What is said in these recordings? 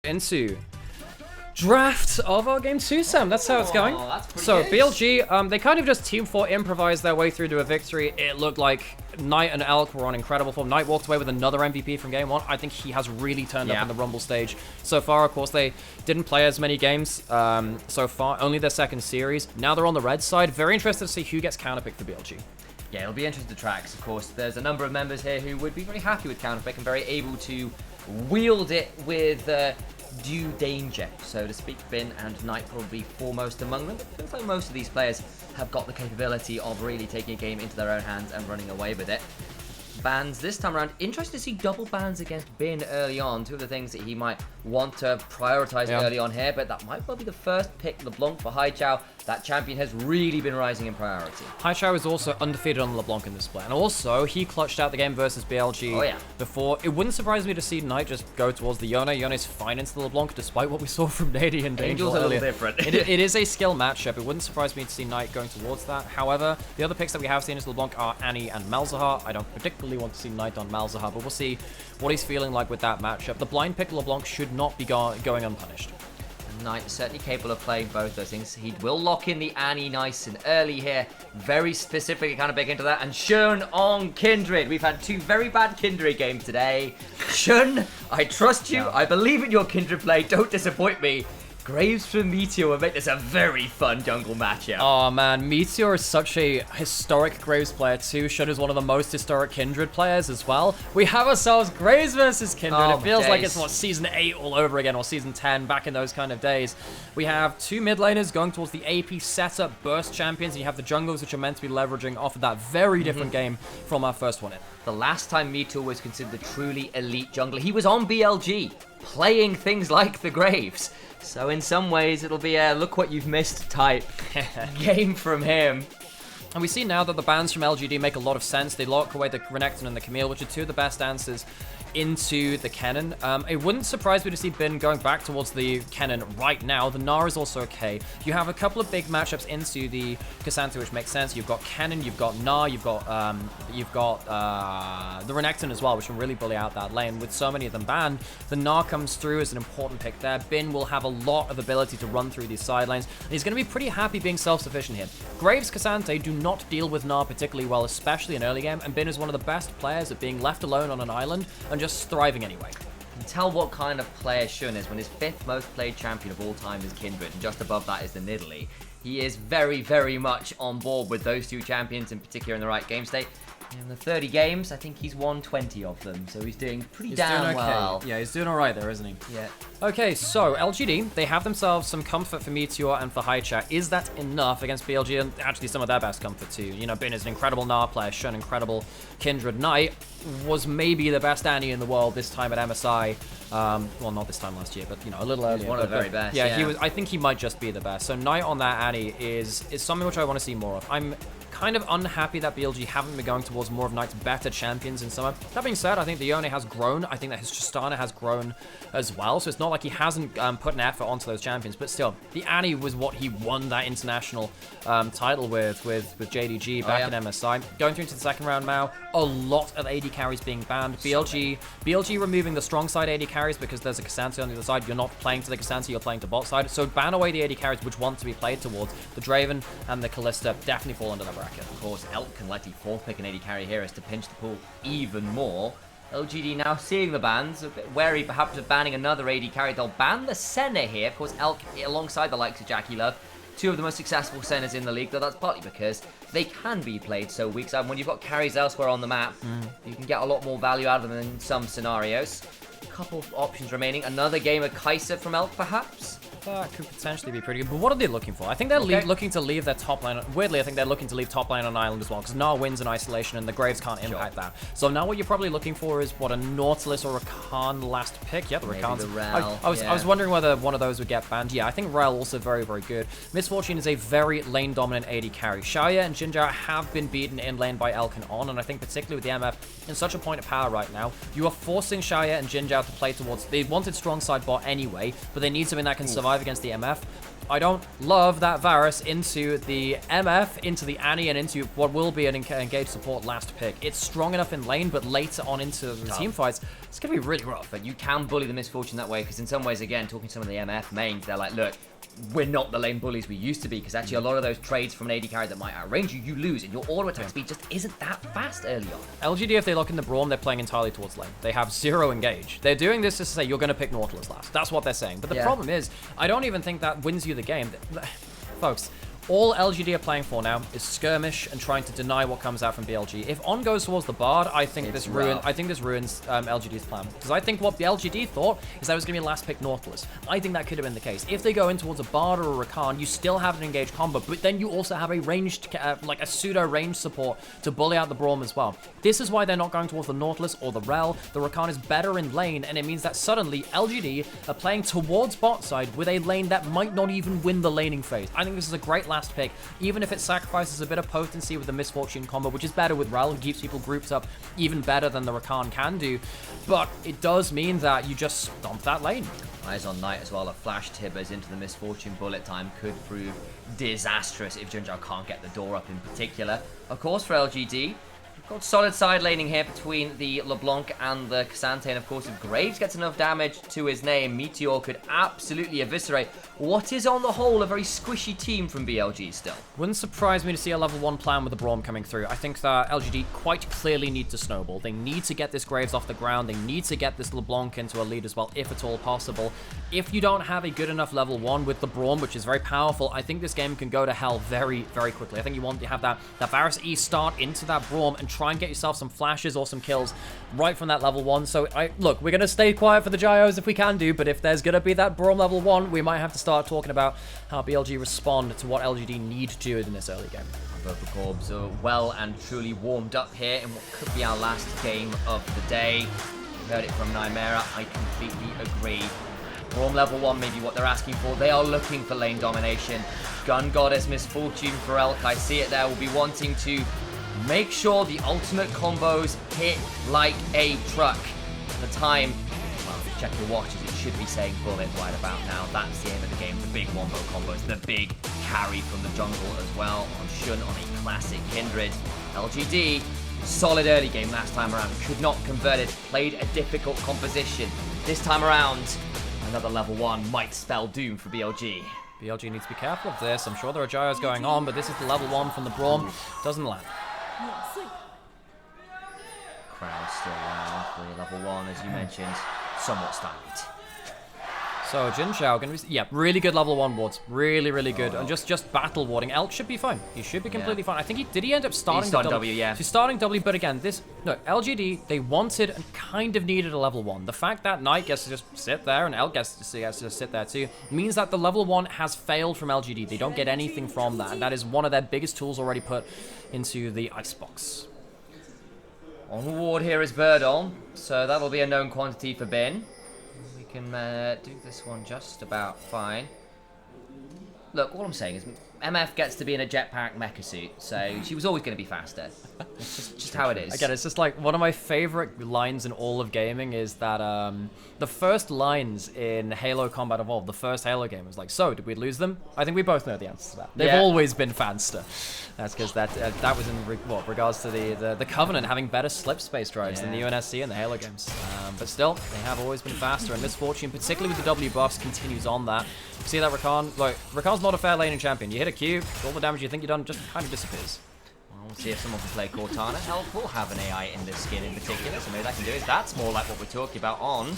into draft of our game 2, Sam. That's how it's going. That's So good. BLG, they kind of just team 4 improvised their way through to a victory. It looked like Knight and Elk were on incredible form. Knight walked away with another MVP from game 1. I think he has really turned up in the Rumble stage so far. Of course, they didn't play as many games so far, only their second series. Now they're on the red side. Very interested to see who gets counterpicked for BLG. Yeah, it'll be interesting to track. Of course, there's a number of members here who would be very happy with counterpick and very able to wield it with due danger, so to speak. Bin and Knight probably foremost among them. It feels like most of these players have got the capability of really taking a game into their own hands and running away with it. Bans this time around. Interesting to see double bans against Bin early on. Two of the things that he might want to prioritize early on here, but that might well be the first pick LeBlanc for Haichao. That champion has really been rising in priority. Haichao is also undefeated on LeBlanc in this play, and also he clutched out the game versus BLG before. It wouldn't surprise me to see Knight just go towards the Yone. Yone's fine into the LeBlanc, despite what we saw from Nady and Danger Angel's a earlier. little different. It is a skill matchup. It wouldn't surprise me to see Knight going towards that. However, the other picks that we have seen as LeBlanc are Annie and Malzahar. I don't particularly want to see Knight on Malzahar, but we'll see what he's feeling like with that matchup. The blind pick LeBlanc should not be going unpunished. Knight is certainly capable of playing both those things. He will lock in the Annie nice and early here. Very specifically kind of big into that. And Shun on Kindred. We've had two very bad Kindred games today. Shun, I trust you. I believe in your Kindred play. Don't disappoint me. Graves for Meteor will make this a very fun jungle matchup. Oh man, Meteor is such a historic Graves player too. Shun is one of the most historic Kindred players as well. We have ourselves Graves versus Kindred. It feels like it's what, season 8 all over again, or season 10 back in those kind of days. We have two mid laners going towards the AP setup burst champions, and you have the jungles which are meant to be leveraging off of that very different game from our first one in. The last time Meteor was considered a truly elite jungler, he was on BLG, playing things like the Graves. So in some ways, it'll be a look what you've missed type game from him. And we see now that the bans from LGD make a lot of sense. They lock away the Renekton and the Camille, which are two of the best answers into the Kennen. It wouldn't surprise me to see Bin going back towards the Kennen right now. The Gnar is also okay. You have a couple of big matchups into the Cassandra, which makes sense. You've got Kennen, you've got Gnar, you've got the Renekton as well, which can really bully out that lane. With so many of them banned, the Gnar comes through as an important pick there. Bin will have a lot of ability to run through these side lanes, and he's going to be pretty happy being self-sufficient here. Graves, Cassandra do not deal with Gnar particularly well, especially in early game, and Bin is one of the best players at being left alone on an island and just thriving anyway. You can tell what kind of player Shun is when his 5th most played champion of all time is Kindred, and just above that is the Nidalee. He is very, very much on board with those two champions, in particular in the right game state. In the 30 games, I think he's won 20 of them, so he's doing pretty damn well. Yeah, he's doing alright there, isn't he? Yeah. Okay, so LGD, they have themselves some comfort for Meteor and for Haichao. Is that enough against BLG? And actually some of their best comfort too. You know, Bin is an incredible Gnar player, Shun incredible Kindred. Knight was maybe the best Annie in the world this time at MSI. Well, not this time last year, but you know, a little earlier. One of the very best. Yeah, he was. I think he might just be the best. So Knight on that Annie is something which I want to see more of. I'm kind of unhappy that BLG haven't been going towards more of Knight's better champions in summer. That being said, I think the Yone has grown. I think that his Tristana has grown as well. So it's not like he hasn't put an effort onto those champions. But still, the Annie was what he won that international title with JDG back in MSI. Going through into the second round now, a lot of AD carries being banned. BLG removing the strong side AD carries because there's a Cassandra on the other side. You're not playing to the Cassandra, you're playing to bot side. So ban away the AD carries which want to be played towards. The Draven and the Kalista definitely fall under that bracket. Of course, Elk can likely 4th pick an AD carry here as to pinch the pool even more. LGD now seeing the bans, a bit wary perhaps of banning another AD carry. They'll ban the Senna here. Of course, Elk alongside the likes of Jackie Love, two of the most successful Sennas in the league, though that's partly because they can be played so weak side. When you've got carries elsewhere on the map, you can get a lot more value out of them in some scenarios. A couple of options remaining. Another game of Kai'Sa from Elk, perhaps? That could potentially be pretty good. But what are they looking for? I think they're looking to leave their top lane. Weirdly, I think they're looking to leave top lane on island as well, because Gnar wins in isolation and the Graves can't impact that. So now what you're probably looking for is, what, a Nautilus or a Rakan last pick? Yeah, the Rakan's. I was wondering whether one of those would get banned. Yeah, I think Rel also very, very good. Misfortune is a very lane-dominant AD carry. Xayah and Jinjar have been beaten in lane by Elk and On, and I think particularly with the MF in such a point of power right now, you are forcing Xayah and Jinjar to play towards... They wanted strong side bot anyway, but they need something that can survive against the MF. I don't love that Varus into the MF, into the Annie, and into what will be an engaged support last pick. It's strong enough in lane, but later on into the team fights, It's going to be really rough. But you can bully the Misfortune that way, because in some ways, again, talking to some of the MF mains, they're like, look, we're not the lane bullies we used to be, because actually a lot of those trades from an AD carry that might outrange you, you lose, and your auto attack speed just isn't that fast early on. LGD, if they lock in the Braum, they're playing entirely towards lane. They have 0 engage. They're doing this just to say, you're going to pick Nautilus last. That's what they're saying. But the problem is, I don't even think that wins you the game. Folks, all LGD are playing for now is skirmish and trying to deny what comes out from BLG. If On goes towards the Bard, I think this ruins LGD's plan. Because I think what the LGD thought is that it was going to be last pick Nautilus. I think that could have been the case. If they go in towards a Bard or a Rakan, you still have an engaged combo, but then you also have a ranged, like a pseudo range support to bully out the Braum as well. This is why they're not going towards the Nautilus or the Rel. The Rakan is better in lane, and it means that suddenly LGD are playing towards bot side with a lane that might not even win the laning phase. I think this is a great last pick, even if it sacrifices a bit of potency with the Misfortune combo, which is better with Rel and keeps people grouped up even better than the Rakan can do. But it does mean that you just stomp that lane. Eyes on Knight as well. A flash Tibbers into the Misfortune bullet time could prove disastrous if Junjao can't get the door up in particular. Of course, for LGD, got solid side laning here between the LeBlanc and the Cassante, and of course if Graves gets enough damage to his name, Meteor could absolutely eviscerate what is on the whole a very squishy team from BLG still. Wouldn't surprise me to see a level 1 plan with the Braum coming through. I think that LGD quite clearly need to snowball. They need to get this Graves off the ground. They need to get this LeBlanc into a lead as well, if at all possible. If you don't have a good enough level 1 with the Braum, which is very powerful, I think this game can go to hell very, very quickly. I think you want to have that Varus E start into that Braum and try and get yourself some flashes or some kills right from that level 1. So, look, we're going to stay quiet for the Gyos if we can do, but if there's going to be that Braum level 1, we might have to start talking about how BLG respond to what LGD need to do in this early game. Vocal Corbs are well and truly warmed up here in what could be our last game of the day. You heard it from Nymaera. I completely agree. Braum level 1 may be what they're asking for. They are looking for lane domination. Gun Goddess Misfortune for Elk, I see it there, will be wanting to make sure the ultimate combos hit like a truck. The time, well, check your watches, it should be saying bullet right about now. That's the aim of the game, the big wombo combos, the big carry from the jungle as well on Shun on a classic Kindred. LGD, solid early game last time around, could not convert it, played a difficult composition. This time around, another level 1 might spell doom for BLG. BLG needs to be careful of this. I'm sure there are gyros going on, but this is the level 1 from the Braum. Doesn't land. Crowd still around for level 1, as you mentioned, somewhat stagnant. So Jin Zhao going to be, really good level 1 wards, really, really good, and just battle warding. Elk should be fine. He should be completely fine. I think did he end up starting W? Yeah. He's starting W, but again, LGD, they wanted and kind of needed a level 1. The fact that Knight gets to just sit there and Elk gets to just sit there too means that the level 1 has failed from LGD. They don't get anything from that, and that is one of their biggest tools already put into the icebox. On the ward here is Birdon, so that'll be a known quantity for Bin. We can do this one just about fine. Look, all I'm saying is MF gets to be in a jetpack mecha suit, so she was always going to be faster. It's just how it is. Again, it's just like one of my favorite lines in all of gaming is that the first lines in Halo Combat Evolved, the first Halo game, was like, so, did we lose them? I think we both know the answer to that. They've always been faster. That's because that was in regards to the Covenant having better slip space drives than the UNSC and the Halo games. But still, they have always been faster, and Misfortune, particularly with the W buffs, continues on that. You see that Rakan? Like, Rakan's not a fair laning champion. You hit a Q, all the damage you think you've done just kind of disappears. Well, we'll see if someone can play Cortana. Elk will have an AI in this skin in particular, so maybe that can do it. That's more like what we're talking about on.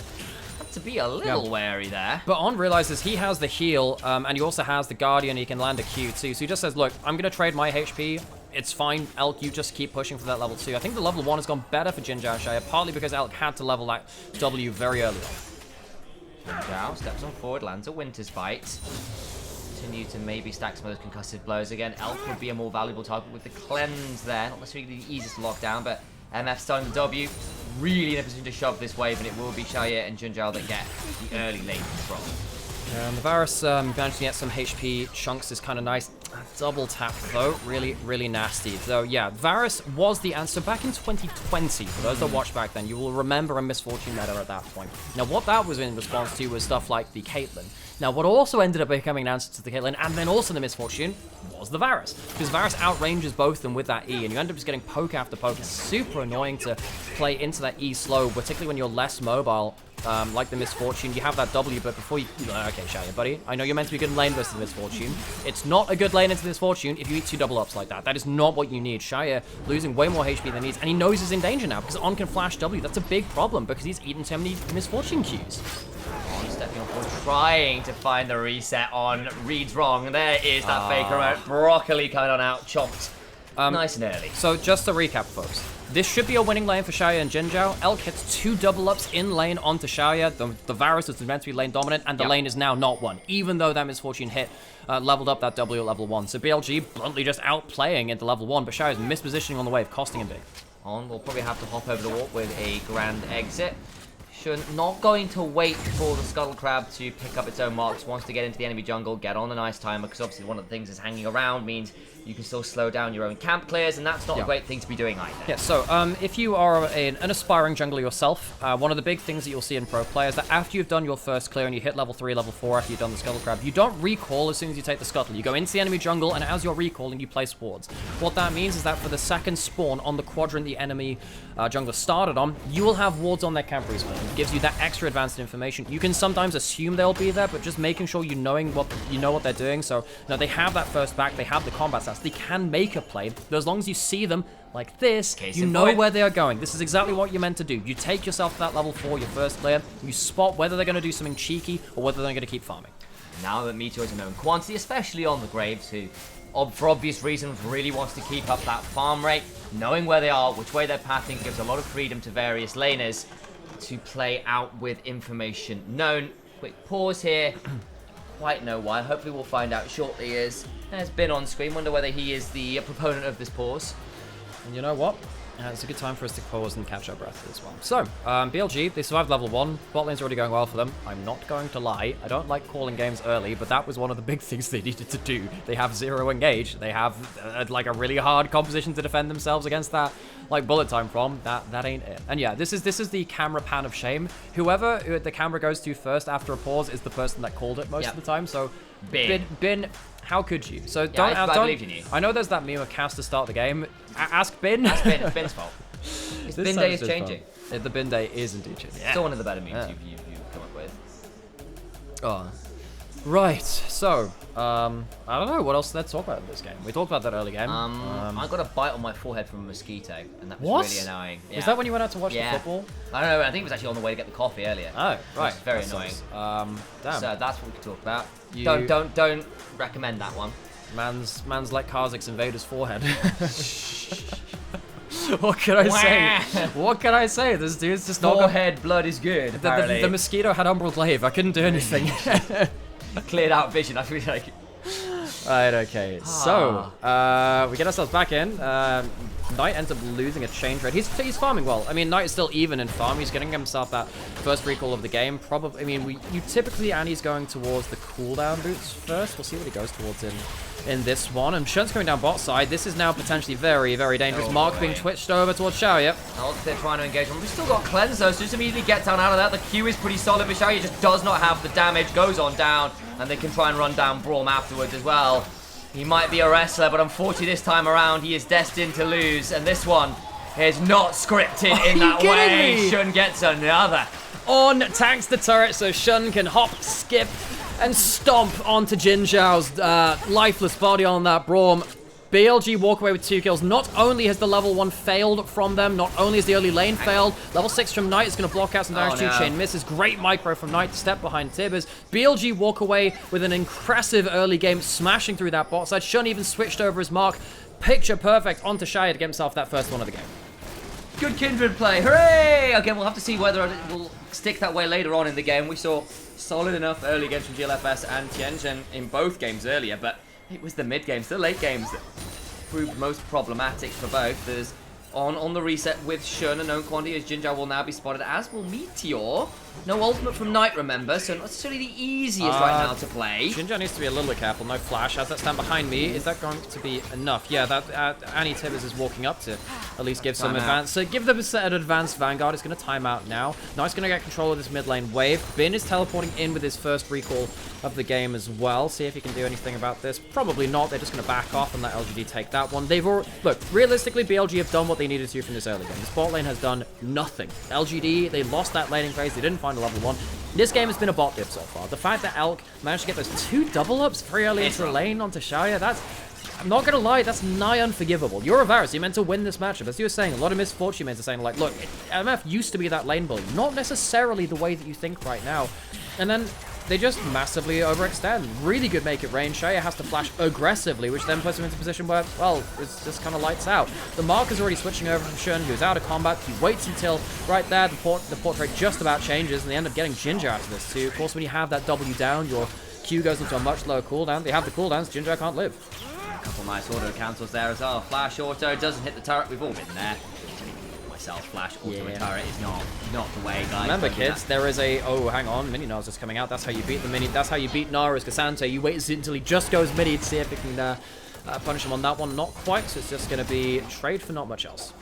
To be a little wary there. But On realizes he has the heal, and he also has the Guardian. He can land a Q too. So he just says, look, I'm going to trade my HP. It's fine, Elk, you just keep pushing for that level 2. I think the level 1 has gone better for Jin Zhao Shaya, partly because Elk had to level that W very early on. Jin Zhao steps on forward, lands a Winter's Bite. Continue to maybe stack some of those concussive blows again. Elk would be a more valuable target with the cleanse there. Not necessarily the easiest to lock down, but MF starting the W. Really in a position to shove this wave, and it will be Shaya and Jin Zhao that get the early lane control. And the Varus managed to get some HP chunks is kind of nice. Double tap, though, really, really nasty. So, yeah, Varus was the answer back in 2020. For those that watched back then, you will remember a Misfortune meta at that point. Now, what that was in response to was stuff like the Caitlyn. Now, what also ended up becoming an answer to the Caitlyn, and then also the Misfortune, was the Varus. Because Varus outranges both of them with that E, and you end up just getting poke after poke. It's super annoying to play into that E slow, particularly when you're less mobile. Like the Misfortune, you have that W, but before you... Okay, Shaya, buddy. I know you're meant to be good in lane versus the Misfortune. It's not a good lane into the Misfortune if you eat 2 double ups like that. That is not what you need. Shaya losing way more HP than he needs, and he knows he's in danger now because On can flash W. That's a big problem because he's eaten so many Misfortune Qs. On stepping off, trying to find the reset on. Reads wrong. There is that faker out. Broccoli coming on out, chopped. Nice and early. So just to recap, folks. This should be a winning lane for Xiao and Jinzhao. Elk hits 2 double ups in lane onto Xiao. The Varus is meant to be lane dominant, and the lane is now not one, even though that Misfortune hit leveled up that W at level 1. So BLG bluntly just outplaying into level 1, but Xiao is mispositioning on the wave, costing him big. On will probably have to hop over the wall with a grand exit. Shun not going to wait for the Scuttle Crab to pick up its own marks. Wants to get into the enemy jungle, get on a nice timer, because obviously one of the things is hanging around means you can still slow down your own camp clears, and that's not a great thing to be doing either. Yeah, so if you are an aspiring jungler yourself, one of the big things that you'll see in pro players is that after you've done your first clear and you hit level 3, level 4 after you've done the Scuttle Crab, you don't recall as soon as you take the Scuttle. You go into the enemy jungle, and as you're recalling, you place wards. What that means is that for the second spawn on the quadrant the enemy jungler started on, you will have wards on their camp respawn. It gives you that extra advanced information. You can sometimes assume they'll be there, but just making sure you know what they're doing. So, they have that first back, they have the combat stats, they can make a play, but as long as you see them like this, you know where they are going. This is exactly what you're meant to do. You take yourself to that level 4, your first player, you spot whether they're going to do something cheeky or whether they're going to keep farming. Now that Meteor is a known quantity, especially on the Graves, who, for obvious reasons, really wants to keep up that farm rate, knowing where they are, which way they're pathing, gives a lot of freedom to various laners to play out with information known. Quick pause here. Quite know why. Hopefully we'll find out shortly, as has been on screen. Wonder whether he is the proponent of this pause. And you know what? It's a good time for us to pause and catch our breath as well. So, BLG, they survived level 1. Bot lane's already going well for them. I'm not going to lie. I don't like calling games early, but that was one of the big things they needed to do. They have 0 engage. They have, like, a really hard composition to defend themselves against that, like, bullet time from. That ain't it. And yeah, this is the camera pan of shame. Whoever the camera goes to first after a pause is the person that called it most of the time. So, Bin, how could you? So I believed in you. I know there's that meme of cast to start the game. Ask Bin. Ask Bin. It's Bin's fault. His Bin day is changing. The Bin day is indeed changing. Still one of the better memes you've come up with. Oh. Right. So, I don't know what else let's talk about in this game. We talked about that early game. I got a bite on my forehead from a mosquito, and that was really annoying. Yeah. Is that when you went out to watch the football? I don't know. I think it was actually on the way to get the coffee earlier. Oh, right. Very annoying. Damn. So that's what we could talk about. Don't recommend that one. Man's like Kha'Zix invaders' forehead. What can I say? What can I say? This dude's just not. Forehead blood is good. The mosquito had Umbral Glaive. I couldn't do anything. Cleared out vision. I feel like. Right. Okay. So we get ourselves back in. Knight ends up losing a chain trade. He's farming well. I mean, Knight is still even in farm. He's getting himself that first recall of the game. Probably. I mean, you typically Annie's going towards the cooldown boots first. We'll see what he goes towards in this one. And Shun's going down bot side. This is now potentially very, very dangerous. Mark being twitched over towards Xiao. Yep. They're trying to engage him. We've still got cleanse though, so just immediately get down out of that. The Q is pretty solid, but Xiao just does not have the damage. Goes on down, and they can try and run down Braum afterwards as well. He might be a wrestler, but unfortunately this time around he is destined to lose, and this one is not scripted in that way. Shun gets another. On tanks the turret so Shun can hop, skip, and stomp onto Jin Zhao's lifeless body on that Braum. BLG walk away with 2 kills. Not only has the level 1 failed from them, not only has the early lane failed, level 6 from Knight is going to block out some damage. 2 chain misses. Great micro from Knight to step behind Tibbers. BLG walk away with an impressive early game, smashing through that bot side. Shun even switched over his mark. Picture perfect onto Shia to get himself that first one of the game. Good Kindred play. Hooray! Again, we'll have to see whether it will stick that way later on in the game. We saw solid enough early games from GLFS and Tianjin in both games earlier, but it was the mid games, the late games that proved most problematic for both. There's on the reset with Shun, a known quantity as Jinzhao will now be spotted, as will Meteor. No ultimate from Knight, remember, so not necessarily the easiest right now to play. Jinja needs to be a little bit careful. No flash. Has that stand behind me? Is that going to be enough? Yeah, that Annie Tibbers is walking up to at least give some advance. So give them a set of advanced Vanguard. It's going to time out now. Knight's going to get control of this mid lane wave. Bin is teleporting in with his first recall of the game as well. See if he can do anything about this. Probably not. They're just going to back off and let LGD take that one. They've already... Look, realistically, BLG have done what they needed to from this early game. The bot lane has done nothing. LGD, they lost that laning phase. They didn't find a level 1. This game has been a bot dip so far. The fact that Elk managed to get those 2 double ups very early into the lane onto Shaya, that's... I'm not going to lie, that's nigh unforgivable. You're a Varus, you're meant to win this matchup. As you were saying, a lot of misfortune mates are saying, like, look, MF used to be that lane bully. Not necessarily the way that you think right now. And then they just massively overextend. Really good make it rain. Shaya has to flash aggressively, which then puts him into a position where, well, it's just kind of lights out. The Mark is already switching over from Shun. He was out of combat. He waits until right there. The portrait just about changes, and they end up getting Ginger out of this too. Of course, when you have that W down, your Q goes into a much lower cooldown. They have the cooldowns. Ginger can't live. A couple nice auto cancels there as well. Flash auto doesn't hit the turret. We've all been there. Flash auto turret is not the way, guys. Remember, kids, there is a... Oh, hang on. Mini Nars is coming out. That's how you beat the mini... That's how you beat Nara's Cassante. You wait until he just goes mini to see if you can punish him on that one. Not quite, so it's just going to be trade for not much else.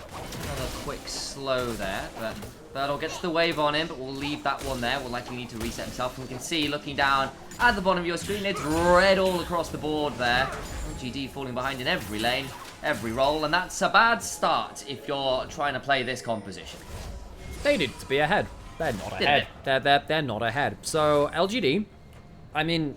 Another quick slow there, but Birdle gets the wave on him, but we'll leave that one there. We'll likely need to reset himself. And we can see, looking down at the bottom of your screen, it's red all across the board there. LGD falling behind in every lane, every roll, and that's a bad start if you're trying to play this composition. They need to be ahead. They're not ahead. They're not ahead. So LGD, I mean,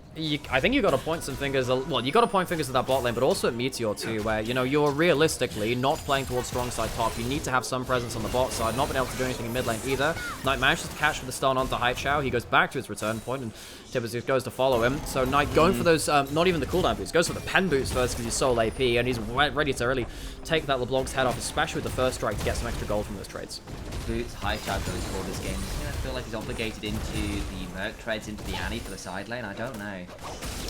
I think you got to point some fingers. Well, you got to point fingers at that bot lane, but also at Meteor too, where you're realistically not playing towards strong side top. You need to have some presence on the bot side. Not been able to do anything in mid lane either. Knight manages to catch with the stun onto Haichao. He goes back to his return point, and Tibbers goes to follow him. So Knight going for those, not even the cooldown boots, goes for the pen boots first because he's sole AP, and he's ready to really take that LeBlanc's head off, especially with the first strike to get some extra gold from those trades. Boots, Haichao goes for this game. I feel like he's obligated into the Merc trades into the Annie for the side lane. I don't know.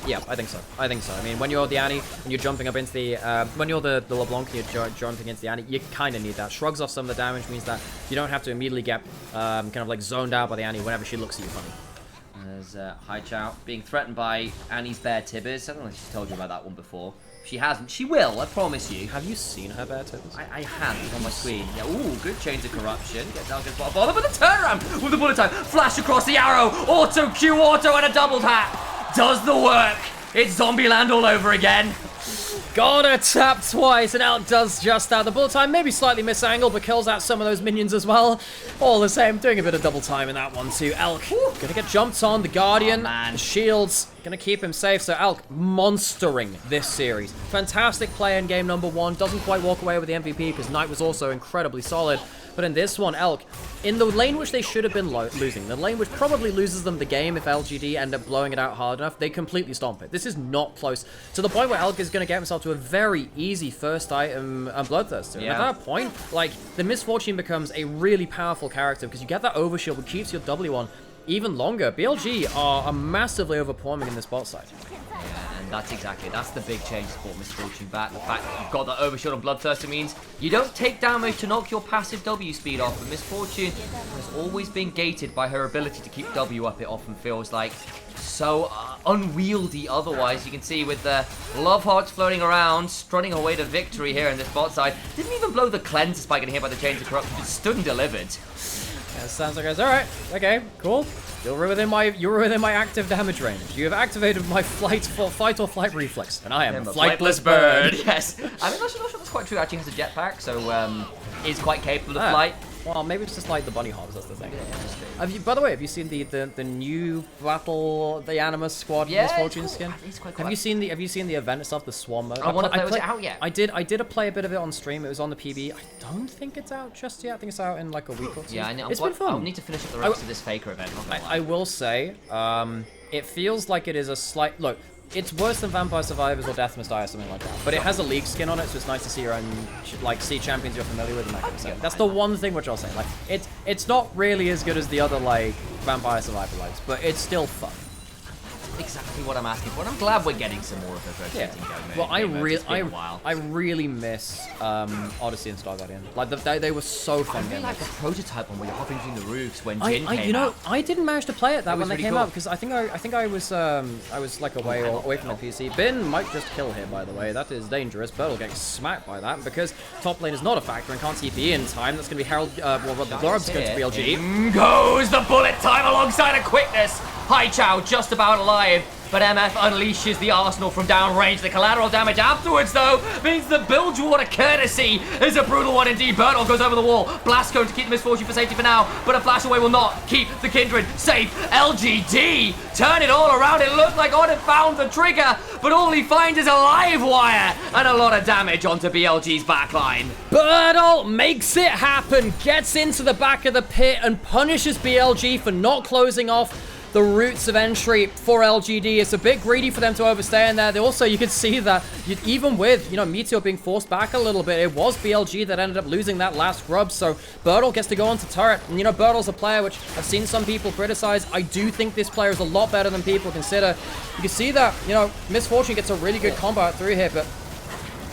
Yeah, I think so. I think so. I mean, when you're the Annie and you're jumping up into the, when you're the LeBlanc and you're jumping into the Annie, you kind of need that. Shrugs off some of the damage, means that you don't have to immediately get kind of like zoned out by the Annie whenever she looks at you funny. There's Haichao being threatened by Annie's bear Tibbers. I don't know if she's told you about that one before. She hasn't. She will, I promise you. Have you seen her bear Tibbers? I have. It's on my screen. Yeah, ooh, good change of corruption. Get down, gets bottom, but the turnaround with the bullet time. Flash across the arrow. Auto Q, auto, and a double tap. Does the work. It's Zombieland all over again. Gotta tap twice, and Elk does just that. The bullet time maybe slightly misangled, but kills out some of those minions as well. All the same, doing a bit of double time in that one too. Elk gonna get jumped on. The Guardian, the shields, gonna keep him safe. So Elk monstering this series. Fantastic play in game number 1. Doesn't quite walk away with the MVP because Knight was also incredibly solid. But in this one, Elk, in the lane which they should have been losing, the lane which probably loses them the game if LGD end up blowing it out hard enough, they completely stomp it. This is not close, to the point where Elk is going to get himself to a very easy first item Bloodthirster. Yeah. And at that point, like, the Misfortune becomes a really powerful character because you get that overshield which keeps your W on even longer. BLG are massively overperforming in this bot side. Yeah, and that's the big change to put Misfortune back. The fact that you've got that overshield on Bloodthirster means you don't take damage to knock your passive W speed off, but Misfortune has always been gated by her ability to keep W up. It often feels like so unwieldy otherwise. You can see with the Love Hearts floating around, strutting her way to victory here in this bot side. Didn't even blow the cleanse by getting hit by the Chains of Corruption, just stood and delivered. Yeah, sounds like all right. Okay, cool. You're within my active damage range. You have activated my fight or flight reflex, and I am a flightless bird. Yes, I mean, not sure that's quite true. Actually, has a jetpack, so is quite capable of flight. Well, maybe it's just like the bunny hops. That's the thing. Yeah, by the way, have you seen the new battle, the Animus Squad Misfortune skin? Have you seen the event itself, the Swarm mode? Was it out yet? I did play a bit of it on stream. It was on the PB. I don't think it's out just yet. I think it's out in like a week or two. Yeah, I know. It's been fun. I'll need to finish up the rest of this Faker event. I will say, it feels like it is a slight look. It's worse than Vampire Survivors or Death Must Die or something like that. But it has a League skin on it, so it's nice to see your own, like, see champions you're familiar with and that kind of stuff. That's the one thing which I'll say. Like, it's not really as good as the other, like, Vampire Survivor likes, but it's still fun. exactly what I'm asking for. And I'm glad we're getting some more of those rotating game. Well, I really miss Odyssey and Star Guardian. Like they were so fun. I really like the prototype one where you're hopping between the roofs when Jin you came know, out. I didn't manage to play it when they really came cool. out because I think I was like away from the PC. Bin might just kill here, by the way. That is dangerous. Bird will get smacked by that because top lane is not a factor and can't TP in time. That's going to be Herald. The Glorab's going to BLG. In goes the bullet time alongside a quickness. Hai Chao just about alive. But MF unleashes the arsenal from downrange. The collateral damage afterwards, though, means the Bilge Water courtesy is a brutal one indeed. Bertel goes over the wall. Blast going to keep the Misfortune for safety for now, but a flash away will not keep the Kindred safe. LGD turn it all around. It looked like Odd had found the trigger, but all he finds is a live wire and a lot of damage onto BLG's backline. Bertel makes it happen, gets into the back of the pit and punishes BLG for not closing off the routes of entry for LGD. It's a bit greedy for them to overstay in there. Also, you could see that even with, Meteor being forced back a little bit, it was BLG that ended up losing that last grub. So Bertel gets to go onto turret. And, Bertel's a player which I've seen some people criticize. I do think this player is a lot better than people consider. You can see that, Misfortune gets a really good combo out through here, but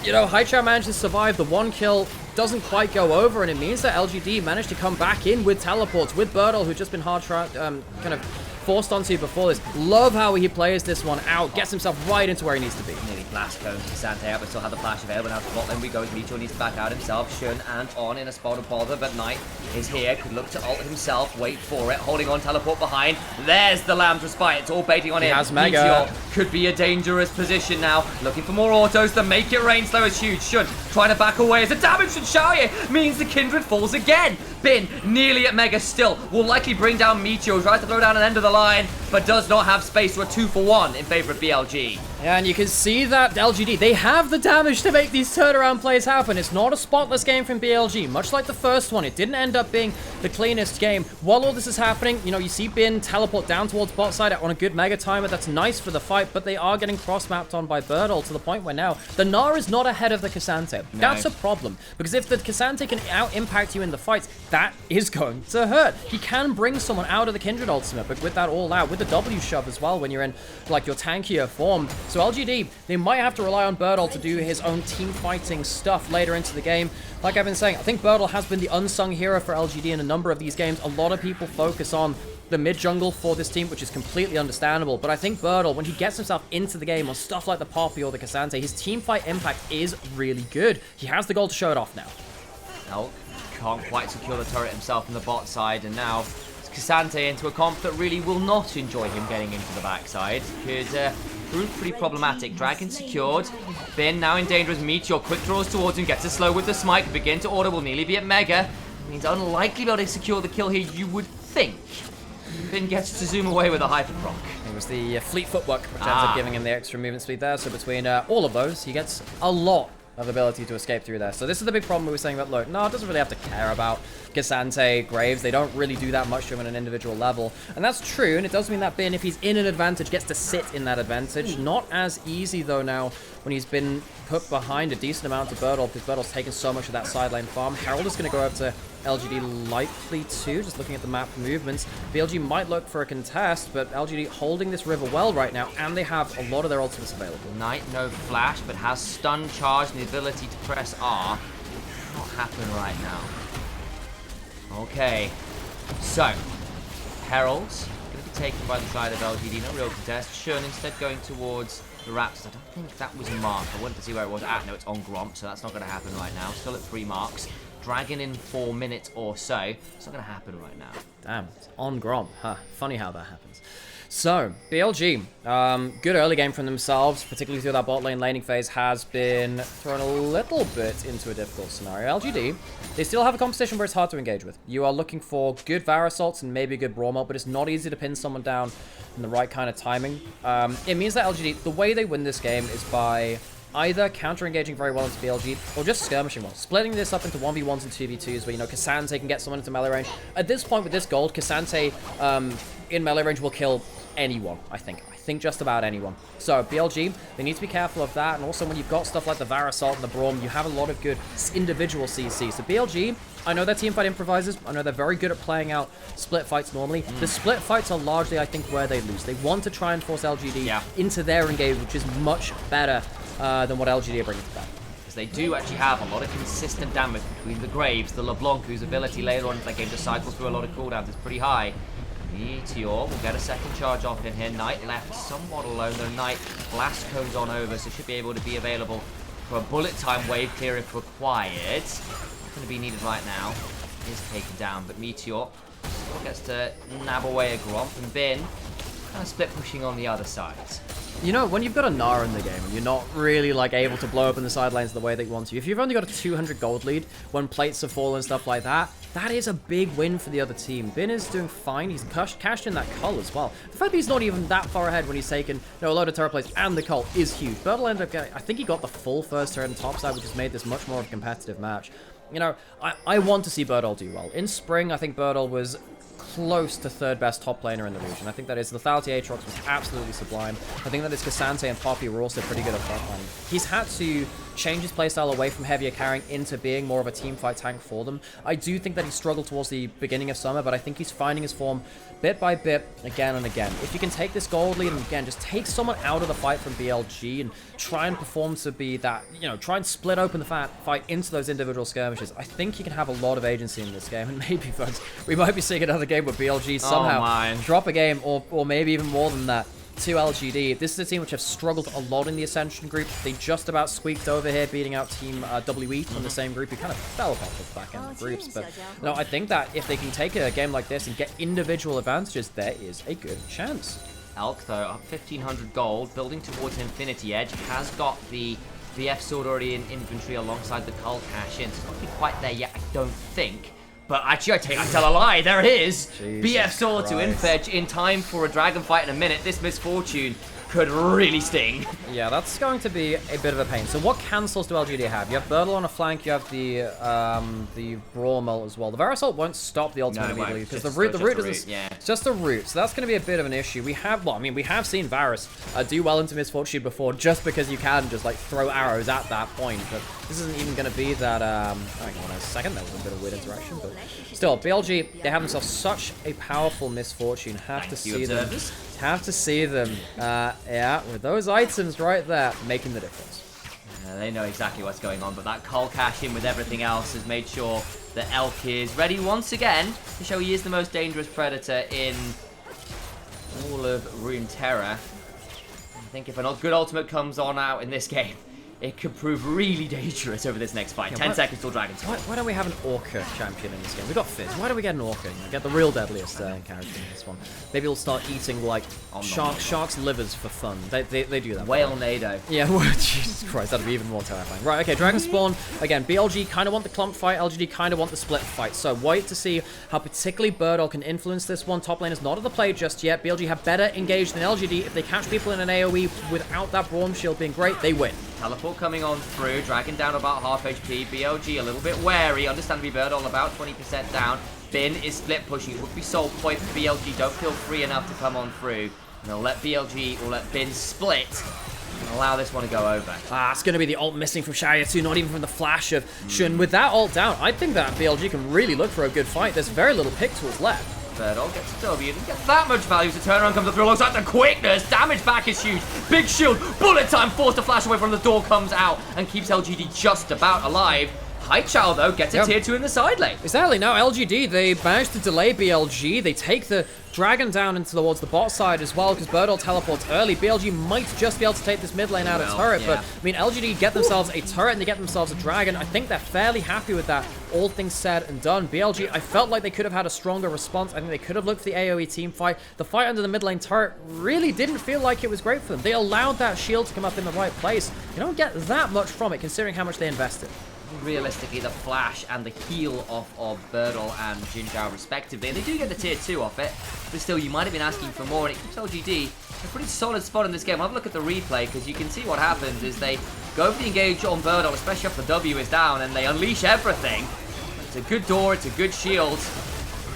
Hai Chao managed to survive. The one kill doesn't quite go over, and it means that LGD managed to come back in with teleports, with Bertel, who'd just been kind of forced onto before this. Love how he plays this one out, gets himself right into where he needs to be. Nearly blast cone to Sante out, but still had the flash available. Now to bot lane we go. Meteor needs to back out himself. Shun and On in a spot of bother, but Knight is here. Could look to ult himself. Wait for it. Holding on, teleport behind. There's the Lamb's Respite. It's all baiting on him. Has Mega. Meteor could be a dangerous position now. Looking for more autos. The make it rain slow is huge. Shun trying to back away as the damage from Xiaoye means the Kindred falls again. Bin nearly at Mega still. Will likely bring down Meteor. Tries to throw down an end of the line, but does not have space for a 2-for-1 in favor of BLG. Yeah, and you can see that LGD, they have the damage to make these turnaround plays happen. It's not a spotless game from BLG. Much like the first one, it didn't end up being the cleanest game. While all this is happening, you see Bin teleport down towards bot side on a good Mega timer. That's nice for the fight, but they are getting cross-mapped on by Bertel to the point where now the Gnar is not ahead of the Cassante. No. That's a problem, because if the Cassante can out-impact you in the fights, that is going to hurt. He can bring someone out of the Kindred ultimate, but with that all out, with the W shove as well when you're in like your tankier form. So LGD, they might have to rely on Bertel to do his own team fighting stuff later into the game. Like I've been saying, I think Bertel has been the unsung hero for LGD in a number of these games. A lot of people focus on the mid jungle for this team, which is completely understandable. But I think Bertel, when he gets himself into the game on stuff like the Poppy or the Cassante, his team fight impact is really good. He has the goal to show it off now. Elk can't quite secure the turret himself on the bot side, and now Cassante into a comp that really will not enjoy him getting into the backside. Could prove pretty problematic. Dragon secured. Bin now in danger as Meteor quick draws towards him, gets a slow with the smite, begin to order, will nearly be at Mega. Means unlikely to be able to secure the kill here, you would think. Bin gets to zoom away with a hyper proc. It was the fleet footwork which ends up giving him the extra movement speed there. So between all of those, he gets a lot of ability to escape through there. So this is the big problem we were saying about, look, no, it doesn't really have to care about Cassante, Graves. They don't really do that much to him at an individual level. And that's true, and it does mean that Bin, if he's in an advantage, gets to sit in that advantage. Not as easy, though, now when he's been put behind a decent amount of Bertel, because Bertel's taken so much of that side lane farm. Herald is going to go over to LGD likely too, just looking at the map movements. BLG might look for a contest, but LGD holding this river well right now, and they have a lot of their ultimates available. Knight, no flash, but has stun charge and the ability to press R. Not happen right now. Okay, so Herald's going to be taken by the side of LGD, no real contest. Shun instead going towards the Raptors. I don't think that was marked. I wanted to see where it was at. No, it's on Gromp, so that's not going to happen right now. Still at 3 marks. Dragon in 4 minutes or so. It's not going to happen right now. Damn, it's on Gromp. Huh, funny how that happens. So, BLG, good early game from themselves, particularly through that bot lane laning phase, has been thrown a little bit into a difficult scenario. LGD, they still have a competition where it's hard to engage with. You are looking for good Var assaults and maybe a good Brawl melt, but it's not easy to pin someone down in the right kind of timing. It means that LGD, the way they win this game is by either counter-engaging very well into BLG or just skirmishing well. Splitting this up into 1v1s and 2v2s where, Cassante can get someone into melee range. At this point with this gold, Cassante in melee range will kill anyone, I think. I think just about anyone. So, BLG, they need to be careful of that. And also, when you've got stuff like the Varasalt and the Braum, you have a lot of good individual CC. So, BLG, I know they're teamfight improvisers. I know they're very good at playing out split fights normally. The split fights are largely, I think, where they lose. They want to try and force LGD into their engage, which is much better than what LGD are bringing to that. Because they do actually have a lot of consistent damage between the Graves, the LeBlanc, whose ability later on in that game to cycle through a lot of cooldowns is pretty high. Meteor will get a second charge off in here. Knight left somewhat alone, though Knight blast cones on over, so should be able to be available for a bullet time wave clear if required. Not going to be needed right now. Is taken down, but Meteor still gets to nab away a Gromp, and Bin kind of split pushing on the other side. You know, when you've got a Gnar in the game and you're not really like able to blow open the side lanes the way that you want to, if you've only got a 200 gold lead when plates have fallen and stuff like that, that is a big win for the other team. Bin is doing fine. He's cashed in that cull as well. The fact that he's not even that far ahead when he's taken a load of turret plates and the cull is huge. Bertel ended up getting, I think he got the full first turret and top side, which has made this much more of a competitive match. You know, I want to see Bertel do well. In spring, I think Bertel was close to third best top laner in the region. I think that his lethality Aatrox was absolutely sublime. I think that his Cassante and Poppy were also pretty good at frontlining. He's had to change his playstyle away from heavier carrying into being more of a teamfight tank for them. I do think that he struggled towards the beginning of summer, but I think he's finding his form bit by bit, again and again. If you can take this gold lead and again, just take someone out of the fight from BLG and try and perform to be that, you know, try and split open the fight into those individual skirmishes, I think you can have a lot of agency in this game. And maybe, folks, we might be seeing another game where BLG somehow drop a game or maybe even more than that to LGD. This is a team which have struggled a lot in the Ascension group. They just about squeaked over here, beating out Team WE from the same group, who kind of fell apart at the back end of the groups. But no, I think that if they can take a game like this and get individual advantages, there is a good chance. Elk, though, up 1,500 gold, building towards Infinity Edge, has got the VF sword already in inventory alongside the Cull cash in. So it's not quite there yet, I don't think. But actually, I tell a lie. There it is. Jesus BF sword to Infedge in time for a dragon fight in a minute. This misfortune could really sting. Yeah, that's going to be a bit of a pain. So what cancels do LGD have? You have Bertel on a flank, you have the Braum ult as well. The Varasalt won't stop the ultimate immediately because the root doesn't. Yeah. It's just the root, so that's going to be a bit of an issue. We have, well, I mean, we have seen Varus do well into Misfortune before, just because you can just like throw arrows at that point. But this isn't even going to be that. Hang on a second, that was a bit of weird interaction, but still, BLG, they have themselves such a powerful Misfortune. Have to see them. Yeah, with those items right there, making the difference. They know exactly what's going on, but that Cull cash in with everything else has made sure that Elk is ready once again to show he is the most dangerous predator in all of Runeterra. I think if a good ultimate comes on out in this game, it could prove really dangerous over this next fight. 10 seconds till Dragon's. Why don't we have an Orca champion in this game? We got Fizz. Why don't we get an Orca? Get the real deadliest character in this one. Maybe we'll start eating like sharks' livers for fun. They do that. Whale Nado. Yeah, Jesus Christ, that'd be even more terrifying. Right, okay, Dragon Spawn. Again, BLG kind of want the clump fight. LGD kind of want the split fight. So wait to see how particularly Birdol can influence this one. Top lane is not at the play just yet. BLG have better engaged than LGD. If they catch people in an AoE without that Braum shield being great, they win. Teleport coming on through, Dragon down about half HP, BLG a little bit wary, understandably Birdol about 20% down. Bin is split pushing, it would be soul point for BLG, don't feel free enough to come on through. And they'll let BLG or let Bin split and allow this one to go over. It's going to be the ult missing from Shariatu, not even from the flash of Shun. With that ult down, I think that BLG can really look for a good fight. There's very little pick tools left. Birdol gets a W, didn't get that much value, so turnaround comes up through alongside the quickness, damage back is huge, big shield, bullet time, forced to flash away from the door, comes out and keeps LGD just about alive. Haichao, though, gets a tier 2 in the side lane. Exactly. Now, LGD, they managed to delay BLG. They take the Dragon down into towards the bot side as well, because Birdol teleports early. BLG might just be able to take this mid lane out of turret, but, I mean, LGD get themselves a turret and they get themselves a Dragon. I think they're fairly happy with that, all things said and done. BLG, I felt like they could have had a stronger response. I think they could have looked for the AoE team fight. The fight under the mid lane turret really didn't feel like it was great for them. They allowed that shield to come up in the right place. You don't get that much from it, considering how much they invested. Realistically, the flash and the heal off of Birdol and Jinzhao respectively, and they do get the tier 2 off it, but still you might have been asking for more, and it keeps LGD a pretty solid spot in this game. Have a look at the replay, because you can see what happens is they go for the engage on Birdol, especially if the W is down, and they unleash everything. It's a good door, it's a good shield.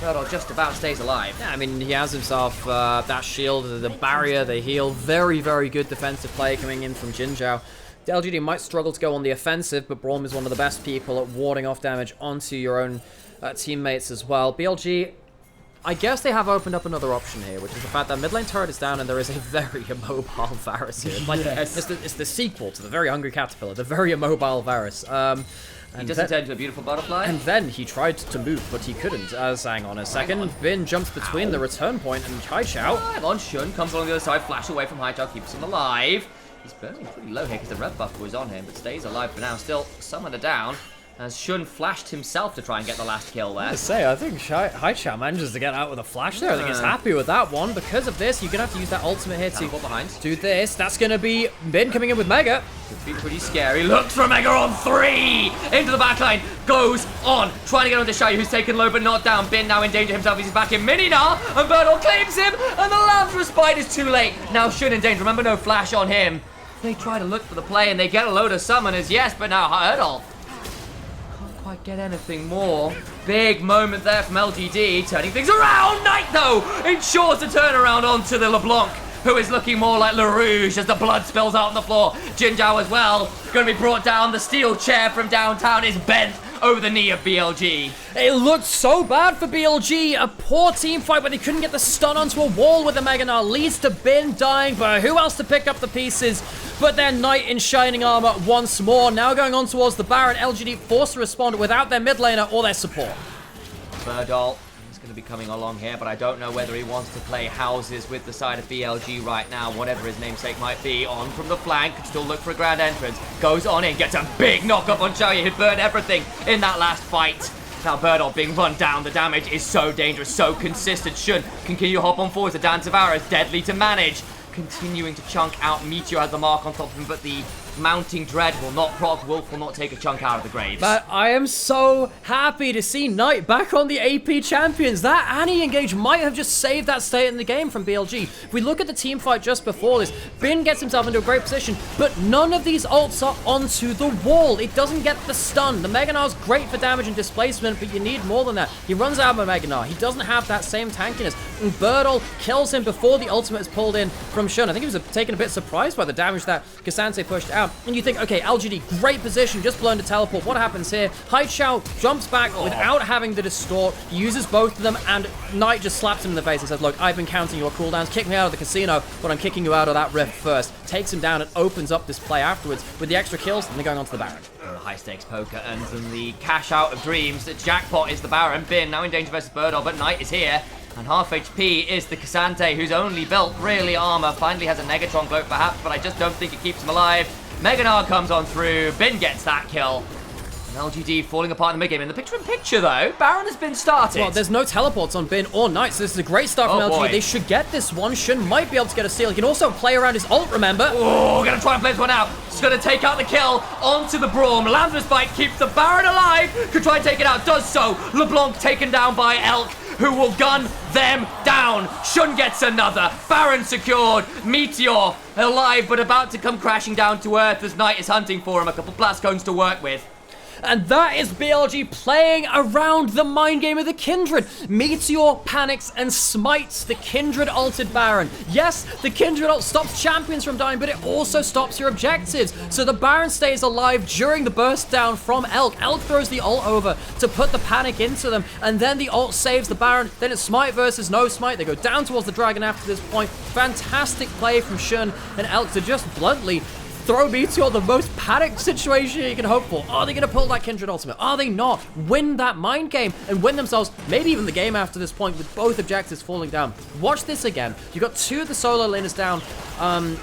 Birdall just about stays alive. Yeah, I mean, he has himself that shield, the barrier, the heal. Very, very good defensive play coming in from Jinzhao. The LGD might struggle to go on the offensive, but Braum is one of the best people at warding off damage onto your own teammates as well. BLG, I guess they have opened up another option here, which is the fact that mid lane turret is down and there is a very immobile Varus here. It's, like, it's the sequel to the Very Hungry Caterpillar, the very immobile Varus. He doesn't turn into a beautiful butterfly. And then he tried to move, but he couldn't. Hang on a second. Bin jumps between the return point and Haichao. On Shun comes along the other side, flash away from Haichao, keeps him alive. He's burning pretty low here because the red buff was on him, but stays alive for now. Still, Summoner down, as Shun flashed himself to try and get the last kill there. I think Haichao manages to get out with a flash there. I think he's happy with that one. Because of this, you're going to have to use that ultimate here to do this. That's going to be Bin coming in with Mega. Could be pretty scary. Looks for Mega on 3! Into the backline. Goes on. Trying to get onto Shai, who's taken low but not down. Bin now in danger himself. He's back in Mininar. And Birdall claims him. And the Lamb's Respite is too late. Now Shun in danger. Remember, no flash on him. They try to look for the play and they get a load of summoners. Yes, but now Birdall can't quite get anything more. Big moment there from LGD. Turning things around. Knight, though, ensures the turnaround onto the LeBlanc, who is looking more like LaRouge as the blood spills out on the floor. Jinzhao as well, going to be brought down. The steel chair from downtown is bent over the knee of BLG. It looked so bad for BLG. A poor team fight, but they couldn't get the stun onto a wall with the Mega Gnar. Leads to Bin dying, but who else to pick up the pieces? But their Knight in shining armor once more. Now going on towards the Baron. LGD forced to respond without their mid laner or their support. Birdall is going to be coming along here, but I don't know whether he wants to play houses with the side of BLG right now, whatever his namesake might be. On from the flank, could still look for a grand entrance. Goes on in, gets a big knock up on Xiaoyu, who burned everything in that last fight. Now Birdall being run down. The damage is so dangerous, so consistent. Shun continue to hop on forward. The Dance of Arrows, deadly to manage. Continuing to chunk out. Meteor has the mark on top of him, but the mounting dread will not proc. Wolf will not take a chunk out of the graves. But I am so happy to see Knight back on the AP champions. That Annie engage might have just saved that state in the game from BLG. If we look at the team fight just before this, Bin gets himself into a great position, but none of these ults are onto the wall. It doesn't get the stun. The Mega Gnar's great for damage and displacement, but you need more than that. He runs out of a Mega Gnar. He doesn't have that same tankiness. And Birdall kills him before the ultimate is pulled in from Shun. I think he was taken a bit surprised by the damage that Cassante pushed out. And you think, okay, LGD, great position, just blown to teleport. What happens here? Haichao jumps back without having the distort, uses both of them, and Knight just slaps him in the face and says, look, I've been counting your cooldowns, kick me out of the casino, but I'm kicking you out of that rift first. Takes him down and opens up this play afterwards with the extra kills, and they're going on to the Baron. The high-stakes poker earns them the cash out of dreams. The jackpot is the Baron. Bin now in danger versus Birdall, but Knight is here. And half HP is the Cassante, who's only built really armor. Finally has a Negatron gloat perhaps, but I just don't think it keeps him alive. Mega Gnar comes on through. Bin gets that kill. And LGD falling apart in the mid-game. In the picture-in-picture, though, Baron has been started. Well, there's no teleports on Bin or Knight, so this is a great start from LGD. Boy. They should get this one. Shun might be able to get a steal. He can also play around his ult, remember? Oh, gonna try and play this one out. He's gonna take out the kill onto the Braum. Lamb's Respite keeps the Baron alive. Could try and take it out. Does so. LeBlanc taken down by Elk, who will gun them down. Shun gets another. Baron secured. Meteor alive, but about to come crashing down to earth as Knight is hunting for him. A couple blast cones to work with. And that is BLG playing around the mind game of the Kindred. Meteor panics and smites the Kindred ulted Baron. Yes, the Kindred ult stops champions from dying, but it also stops your objectives. So the Baron stays alive during the burst down from Elk. Elk throws the ult over to put the panic into them, and then the ult saves the Baron. Then it's smite versus no smite. They go down towards the dragon after this point. Fantastic play from Shun and Elk to just bluntly throw Meteor the most panicked situation you can hope for. Are they going to pull that Kindred ultimate? Are they not? Win that mind game and win themselves maybe even the game after this point with both objectives falling down. Watch this again. You got two of the solo laners down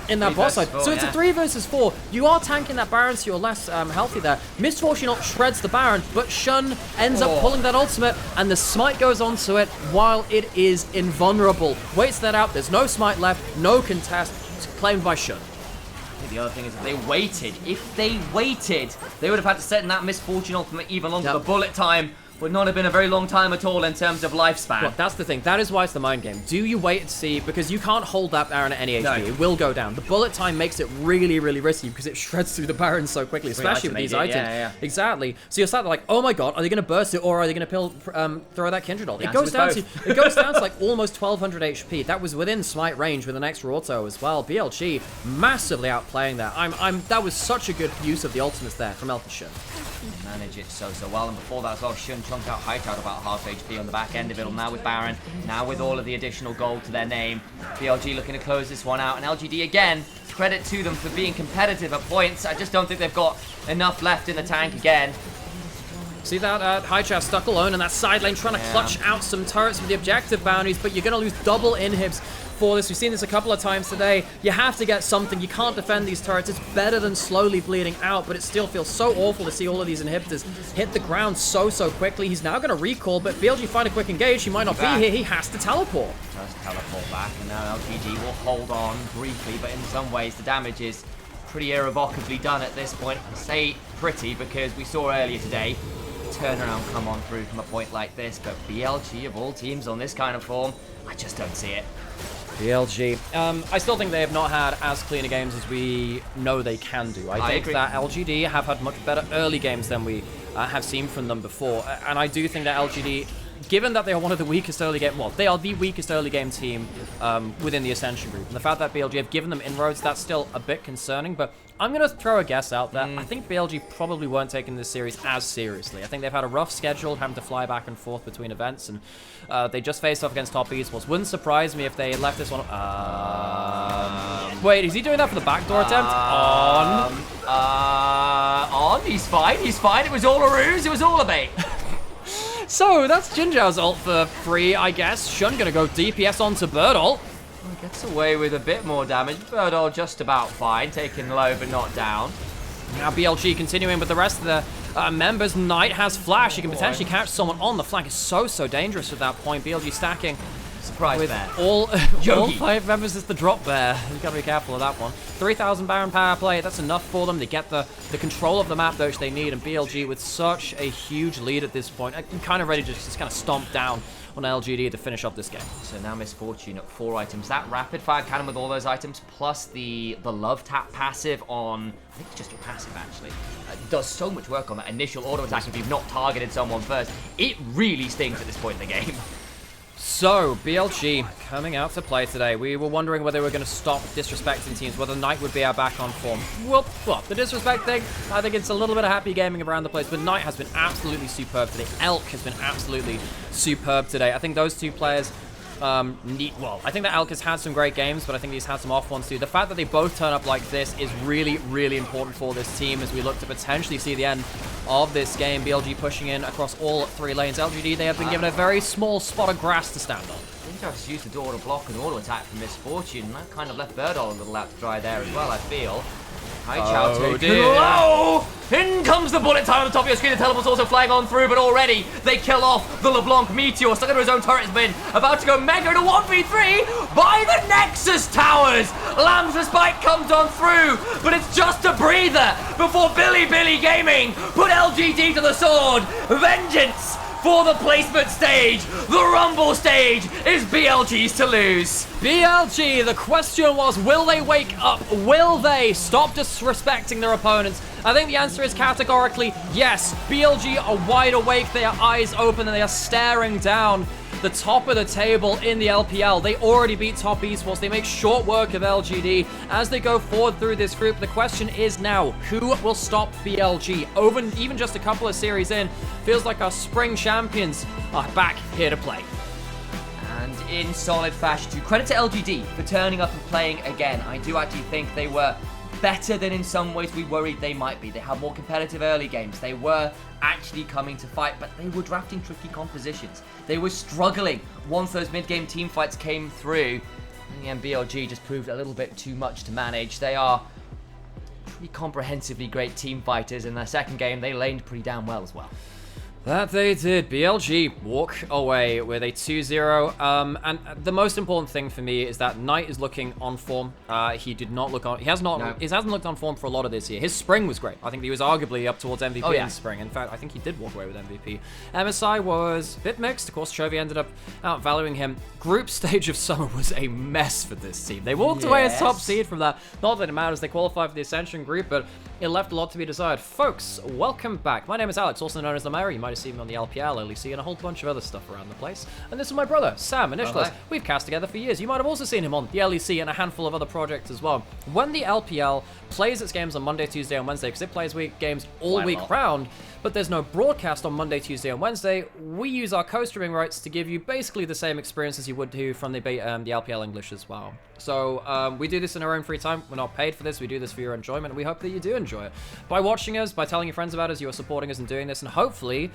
in that bot side. So it's a 3 versus 4. You are tanking that Baron, so you're less healthy there. Misfortune ult shreds the Baron, but Shun ends up pulling that ultimate, and the smite goes onto it while it is invulnerable. Waits that out. There's no smite left, no contest. It's claimed by Shun. The other thing is if they waited, they would have had to set in that Misfortune ultimate even longer. The bullet time would not have been a very long time at all in terms of lifespan. Well, that's the thing. That is why it's the mind game. Do you wait and see? Because you can't hold that Baron at any HP. No. It will go down. The bullet time makes it really, really risky because it shreds through the Baron so quickly, especially with these items. Yeah. Exactly. So you're sat there like, oh my god, are they going to burst it or are they going to throw that Kindred ult? It goes down to like almost 1200 HP. That was within smite range with an extra auto as well. BLG massively outplaying that. That was such a good use of the ultimates there from Elk and Shun. Manage it so well, and before that as well, Shun chunked out Hightower about half HP on the back end of it. Now with Baron, now with all of the additional gold to their name, BLG looking to close this one out, and LGD again, credit to them for being competitive at points. I just don't think they've got enough left in the tank again. See that Hightower stuck alone, and that side lane trying to clutch out some turrets with the objective bounties, but you're going to lose double inhibs for this. We've seen this a couple of times today. You have to get something. You can't defend these turrets. It's better than slowly bleeding out, but it still feels so awful to see all of these inhibitors hit the ground so quickly. He's now going to recall, but BLG find a quick engage. He might not be here. He has to teleport. Does teleport back, and now LGD will hold on briefly, but in some ways the damage is pretty irrevocably done at this point. I say pretty because we saw earlier today turnaround come on through from a point like this, but BLG of all teams on this kind of form, I just don't see it. BLG. I still think they have not had as clean a games as we know they can do. I think agree. that LGD have had much better early games than we have seen from them before, and I do think that LGD, given that they are one of the weakest early game, well, they are the weakest early game team within the Ascension group, and the fact that BLG have given them inroads, that's still a bit concerning, but I'm going to throw a guess out there. I think BLG probably weren't taking this series as seriously. I think they've had a rough schedule, having to fly back and forth between events, and they just faced off against top esports. Wouldn't surprise me if they left this one. Wait, is he doing that for the backdoor attempt? On. He's fine. It was all a ruse. It was all a bait. So that's Jinzhao's ult for free, I guess. Shun gonna go DPS onto Birdall. Gets away with a bit more damage. Birdall just about fine, taken low but not down. Now BLG continuing with the rest of the members. Knight has flash. He can potentially catch someone on the flank. It's so dangerous at that point. BLG stacking. Surprise with bear. all 5 members is the drop bear. You gotta be careful of that one. 3,000 Baron power play, that's enough for them. They get the control of the map which they need, and BLG with such a huge lead at this point, kind of ready to just kind of stomp down on LGD to finish off this game. So now Misfortune at 4 items. That rapid fire cannon with all those items, plus the love tap passive on, I think it's just a passive actually, does so much work on that initial auto attack if you've not targeted someone first. It really stings at this point in the game. So, BLG coming out to play today. We were wondering whether we were going to stop disrespecting teams, whether Knight would be our back on form. Well, the disrespect thing, I think it's a little bit of happy gaming around the place, but Knight has been absolutely superb today. Elk has been absolutely superb today. I think those two players I think that Elk has had some great games, but I think he's had some off ones too. The fact that they both turn up like this is really important for this team as we look to potentially see the end of this game. BLG pushing in across all 3 lanes. LGD, they have been given a very small spot of grass to stand on. Intialise just used the door to block an auto attack from Misfortune, and that kind of left Birdall a little out to dry there as well, I feel. Oh, taken low! In comes the bullet time on the top of your screen. The teleport's also flying on through, but already they kill off the LeBlanc Meteor. Stuck under his own turret has been about to go mega in a 1v3 by the Nexus Towers. Lamb's Respite comes on through, but it's just a breather before Billy Gaming put LGD to the sword. Vengeance for the placement stage. The Rumble stage is BLG's to lose. BLG, the question was, will they wake up? Will they stop disrespecting their opponents? I think the answer is categorically yes. BLG are wide awake, they are eyes open, and they are staring down the top of the table in the LPL. They already beat top esports. They make short work of LGD as they go forward through this group. The question is now, who will stop BLG? Over even just a couple of series in, feels like our spring champions are back here to play. And in solid fashion, to credit to LGD for turning up and playing again. I do actually think they were better than in some ways we worried they might be. They had more competitive early games. They were actually coming to fight, but they were drafting tricky compositions. They were struggling once those mid-game team fights came through. In the end, BLG just proved a little bit too much to manage. They are pretty comprehensively great team fighters. In their second game, they laned pretty damn well as well. That they did. BLG walk away with a 2-0. And the most important thing for me is that Knight is looking on form. He did not look on. He has not. No. He hasn't looked on form for a lot of this year. His spring was great. I think he was arguably up towards MVP Oh, yeah. in the spring. In fact, I think he did walk away with MVP. MSI was a bit mixed. Of course, Chovy ended up outvaluing him. Group stage of summer was a mess for this team. They walked away as top seed from that. Not that it matters. They qualified for the Ascension group, but it left a lot to be desired. Folks, welcome back. My name is Alex, also known as Nymaera. You might have seen me on the LPL, LEC, and a whole bunch of other stuff around the place. And this is my brother, Sam, Initialise. hi. We've cast together for years. You might have also seen him on the LEC and a handful of other projects as well. When the LPL plays its games on Monday, Tuesday, and Wednesday, because it plays games all Quite a week lot. round, but there's no broadcast on Monday, Tuesday, and Wednesday, we use our co-streaming rights to give you basically the same experience as you would do from the LPL English as well. So we do this in our own free time. We're not paid for this. We do this for your enjoyment, and we hope that you do enjoy it. By watching us, by telling your friends about us, you are supporting us in doing this, and hopefully